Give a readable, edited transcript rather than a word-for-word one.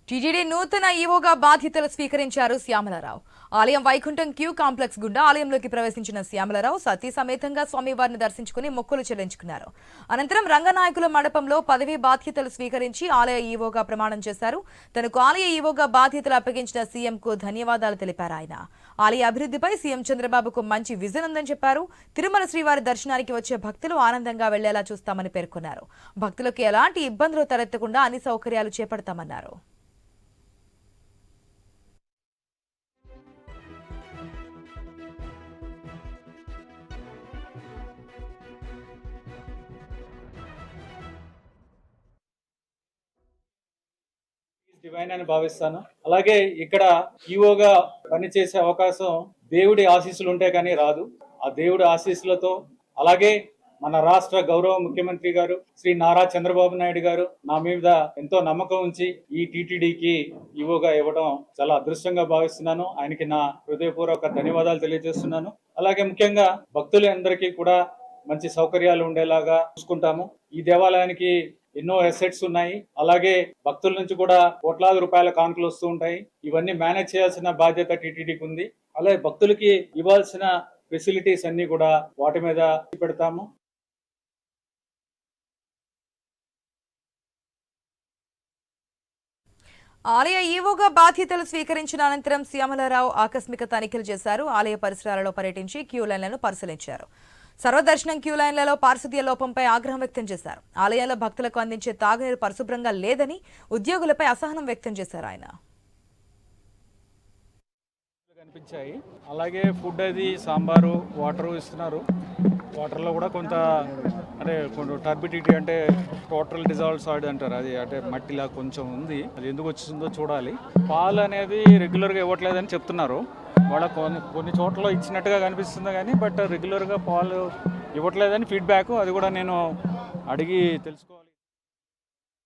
TTD నూతన ఈవోగా బాధ్యతలు స్వీకరించారు శ్యామలారావు. ఆలయం వైకుంఠం క్యూ కాంప్లెక్స్ గుండా ఆలయంలోకి ప్రవేశించిన శ్యామలారావు సతీ సమేతంగా స్వామివారిని దర్శించుకుని మొక్కులు చెల్లించుకున్నారు. అనంతరం రంగనాయకుల మండపంలో పదవీ బాధ్యతలు స్వీకరించి ఆలయ ఈవోగా ప్రమాణం చేశారు. తనకు ఆలయ ఈవోగా బాధ్యతలు అప్పగించిన సీఎంకు ధన్యవాదాలు తెలిపారు. ఆయన ఆలయ అభివృద్ధిపై సీఎం చంద్రబాబుకు మంచి విజన్ ఉందని చెప్పారు. తిరుమల శ్రీవారి దర్శనానికి వచ్చే భక్తులు ఆనందంగా వెళ్లేలా చూస్తామని పేర్కొన్నారు. భక్తులకు ఎలాంటి ఇబ్బందులు తలెత్తకుండా అన్ని సౌకర్యాలు చేపడతామన్నారు. డివైన్ అని భావిస్తాను. అలాగే ఇక్కడ ఈవోగా పనిచేసే అవకాశం దేవుడి ఆశీస్సులు ఉంటే కానీ రాదు. ఆ దేవుడి ఆశీస్సులతో అలాగే మన రాష్ట్ర గౌరవ ముఖ్యమంత్రి గారు శ్రీ నారా చంద్రబాబు నాయుడు గారు నా మీద ఎంతో నమ్మకం ఉంచి ఈ టీటీడీకి ఈవోగా ఇవ్వడం చాలా అదృష్టంగా భావిస్తున్నాను. ఆయనకి నా హృదయపూర్వక ధన్యవాదాలు తెలియజేస్తున్నాను. అలాగే ముఖ్యంగా భక్తులందరికీ కూడా మంచి సౌకర్యాలు ఉండేలాగా చూసుకుంటాము. ఈ దేవాలయానికి ఎన్నో అసెట్స్ ఉన్నాయి. అలాగే భక్తుల నుంచి కూడా కోట్లాది రూపాయల కానుకలు వస్తూ ఉంటాయి. ఇవన్నీ మేనేజ్ చేయాల్సిన బాధ్యత టీటీడీకి ఉంది. అలాగే భక్తులకి ఇవ్వాల్సిన ఫెసిలిటీస్ అన్ని కూడా వాటి మీద పెడతాము. ఆలయ ఈవోగా బాధ్యతలు స్వీకరించిన అనంతరం శ్యామలారావు ఆకస్మిక తనిఖీలు చేశారు. ఆలయ పరిసరాలలో పర్యటించి క్యూ లైన్లను పరిశీలించారు. సర్వదర్శనం క్యూ లైన్లలో పారిశుద్ధ్య లోపంపై ఆగ్రహం వ్యక్తం చేశారు. ఆలయంలో భక్తులకు అందించే తాగునీరు పరిశుభ్రంగా లేదని ఉద్యోగులపై అసహనం వ్యక్తం చేశారు. ఆయన కనిపించాయి. అలాగే ఫుడ్ అది సాంబారు వాటర్ ఇస్తున్నారు. వాటర్లో కూడా కొంత కొంచెం టర్బిడిటీ అంటే టోటల్ డిజాల్వ్ సాయిడ్ అంటారు. అది అంటే మట్టిలా కొంచెం ఉంది. అది ఎందుకు వచ్చిందో చూడాలి. పాలు అనేది రెగ్యులర్గా ఇవ్వట్లేదని చెప్తున్నారు. వాళ్ళ కొన్ని చోట్ల ఇచ్చినట్టుగా కనిపిస్తుంది కానీ బట్ రెగ్యులర్గా పాలు ఇవ్వట్లేదని ఫీడ్బ్యాక్. అది కూడా నేను అడిగి తెలుసుకో